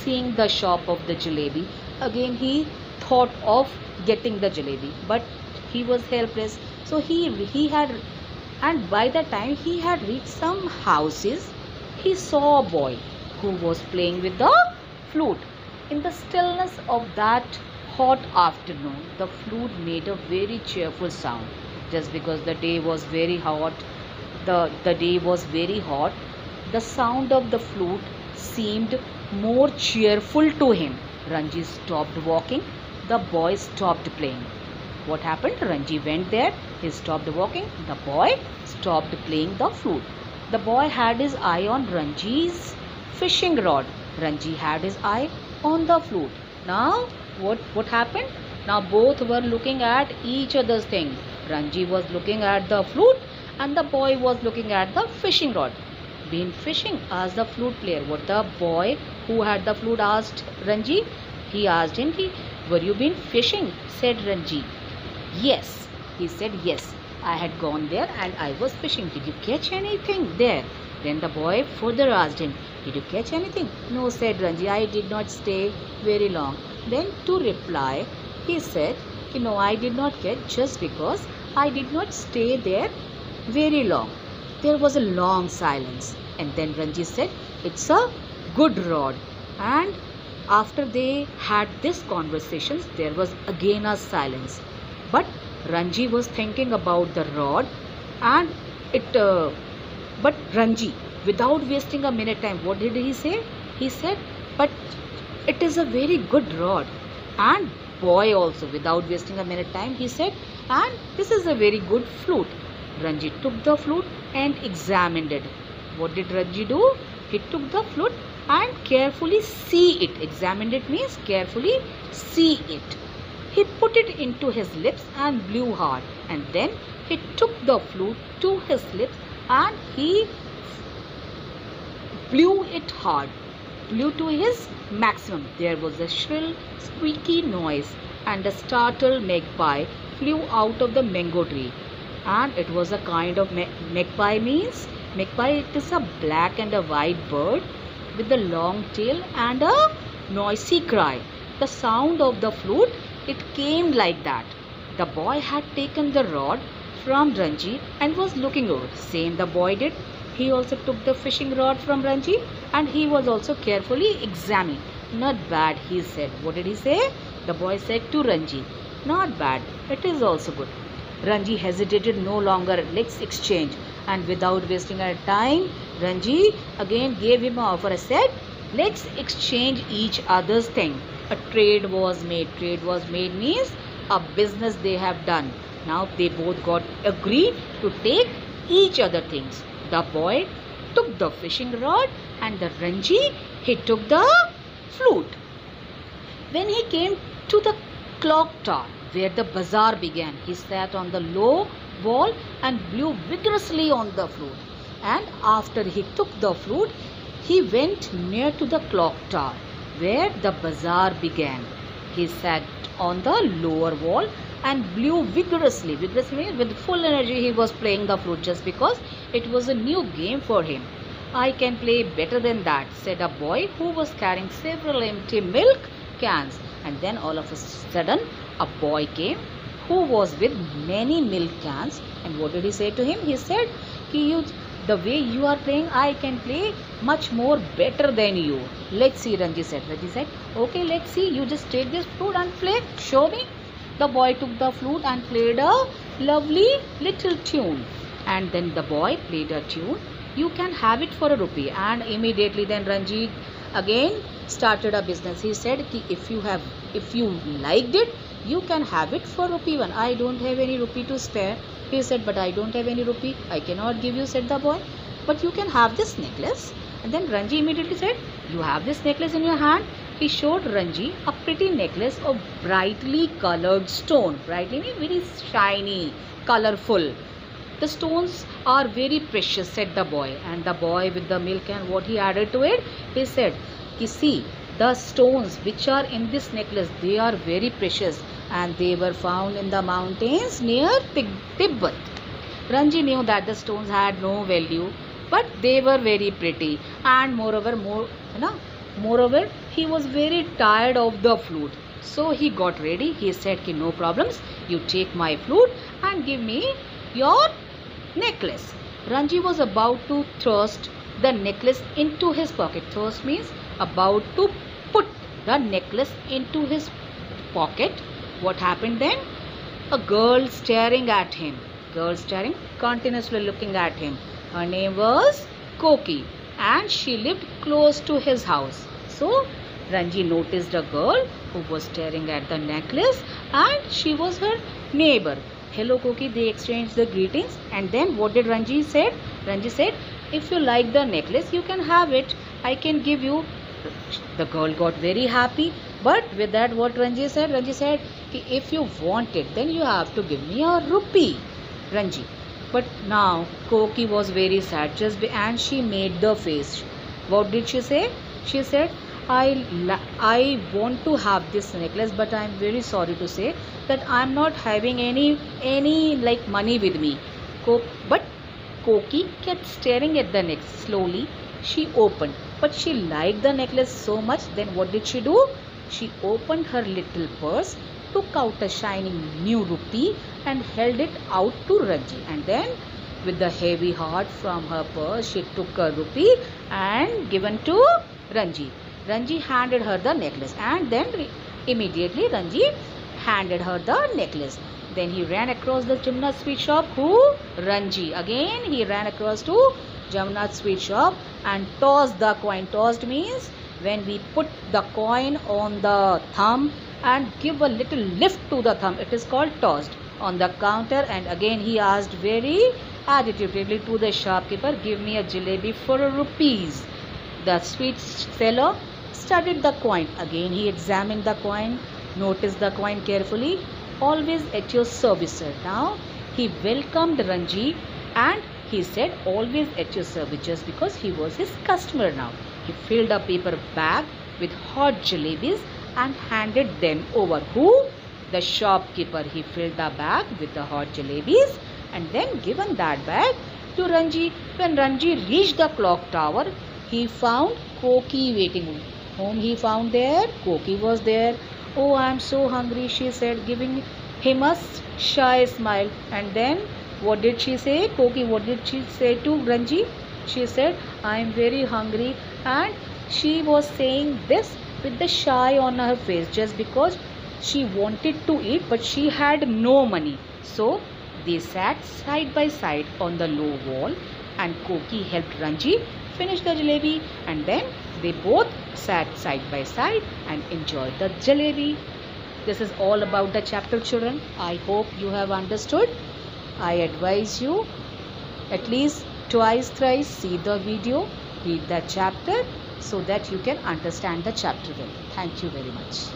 seeing the shop of the jalebi, again he thought of getting the jalebi, but he was helpless. So he had, and by the time he had reached some houses, he saw a boy who was playing with the flute. In the stillness of that hot afternoon, the flute made a very cheerful sound. Just because the day was very hot, the day was very hot, the sound of the flute seemed more cheerful to him. Ranji stopped walking. The boy stopped playing. What happened? Ranji went there. He stopped walking. The boy stopped playing the flute. The boy had his eye on Ranji's fishing rod. Ranji had his eye on the flute. Now, what happened? Now both were looking at each other's thing. Ranji was looking at the flute and the boy was looking at the fishing rod. Been fishing? Asked the flute player. What the boy who had the flute asked Ranji? He asked him, were you been fishing? Said Ranji. Yes. He said, yes, I had gone there and I was fishing. Did you catch anything there? Then the boy further asked him, did you catch anything? No, said Ranji, I did not stay very long. Then to reply, he said, no, I did not catch just because I did not stay there very long. There was a long silence, and then Ranji said, it's a good rod. And after they had this conversation, there was again a silence. But Ranji was thinking about the rod, and but Ranji, without wasting a minute time, what did he say? He said, but it is a very good rod. And boy also, without wasting a minute time, he said, and this is a very good flute. Ranji took the flute and examined it. What did Ranji do? He took the flute and carefully see it. Examined it means carefully see it. He put it into his lips and blew hard. And then he took the flute to his lips and he blew it hard. Blew to his maximum. There was a shrill, squeaky noise and a startled magpie flew out of the mango tree. And it was a kind of magpie means, magpie it is a black and a white bird with a long tail and a noisy cry. The sound of the flute, it came like that. The boy had taken the rod from Ranji and was looking over. Same the boy did. He also took the fishing rod from Ranji and he was also carefully examining. Not bad, he said. What did he say? The boy said to Ranji, not bad, it is also good. Ranji hesitated no longer. Let's exchange. And without wasting our time, Ranji again gave him an offer. I said, let's exchange each other's thing. A trade was made. Trade was made means a business they have done. Now they both got agreed to take each other things. The boy took the fishing rod and the Ranji, he took the flute. When he came to the clock tower where the bazaar began, he sat on the low wall and blew vigorously on the flute. And after he took the flute, he went near to the clock tower where the bazaar began. He sat on the lower wall and blew vigorously. Vigorously, with full energy, he was playing the flute just because it was a new game for him. I can play better than that, said a boy who was carrying several empty milk cans. And then all of a sudden, a boy came who was with many milk cans. And what did he say to him? He said, the way you are playing, I can play much more better than you. Let's see, Ranji said. Ranji said, okay, let's see. You just take this flute and play. Show me. The boy took the flute and played a lovely little tune. And then the boy played a tune. You can have it for ₹1. And immediately then Ranji again started a business. He said, if you liked it, you can have it for ₹1. I don't have any rupee to spare. He said, but I don't have any rupee. I cannot give you, said the boy. But you can have this necklace. And then Ranji immediately said, you have this necklace in your hand. He showed Ranji a pretty necklace of brightly colored stone. Brightly means very shiny, colorful. The stones are very precious, said the boy. And the boy with the milk and what he added to it, he said, see, the stones which are in this necklace, they are very precious and they were found in the mountains near Tibet. Ranji knew that the stones had no value, but they were very pretty, and moreover, he was very tired of the flute. So he got ready. He said, "Ki no problems. You take my flute and give me your necklace." Ranji was about to thrust the necklace into his pocket. Thrust means about to put the necklace into his pocket. What happened then? A girl staring at him. Girl staring, continuously looking at him. Her name was Koki and she lived close to his house. So Ranji noticed a girl who was staring at the necklace and she was her neighbor. "Hello Koki," they exchanged the greetings, and then what did Ranji said? Ranji said, "If you like the necklace, you can have it. I can give you." The girl got very happy, but with that what Ranji said? Ranji said, "If you want it, then you have to give me a rupee." Ranji. But now Koki was very sad and she made the face. What did she say? She said, I want to have this necklace, but I am very sorry to say that I am not having any like money with me. But Koki kept staring at the necklace. Slowly she opened, but she liked the necklace so much. Then what did she do? She opened her little purse, took out a shining new rupee and held it out to Ranji. And then with the heavy heart from her purse, she took a rupee and given to Ranji. Ranji handed her the necklace, and then immediately Ranji handed her the necklace. Then he ran across the Jamnath sweet shop. Who? Ranji. Again he ran across to Jamnath sweet shop and tossed the coin. Tossed means when we put the coin on the thumb and give a little lift to the thumb. It is called tossed on the counter. And again he asked very agitatedly to the shopkeeper, "Give me a jalebi for a rupees." The sweet seller studied the coin. Again he examined the coin, noticed the coin carefully. "Always at your service, sir." Now he welcomed Ranji and he said, "Always at your service," just because he was his customer now. He filled a paper bag with hot jalebis and handed them over. Who? The shopkeeper. He filled the bag with the hot jalebis and then given that bag to Ranji. When Ranji reached the clock tower, he found Koki waiting. Whom he found there? Koki was there. "Oh, I am so hungry," she said, giving him a shy smile. And then what did she say? Koki, what did she say to Ranji? She said, "I am very hungry," and she was saying this with the shy on her face just because she wanted to eat but she had no money. So they sat side by side on the low wall and Koki helped Ranji finish the jalebi, and then they both sat side by side and enjoyed the jalebi. This is all about the chapter, children. I hope you have understood. I advise you at least twice, thrice see the video, read the chapter so that you can understand the chapter well. Thank you very much.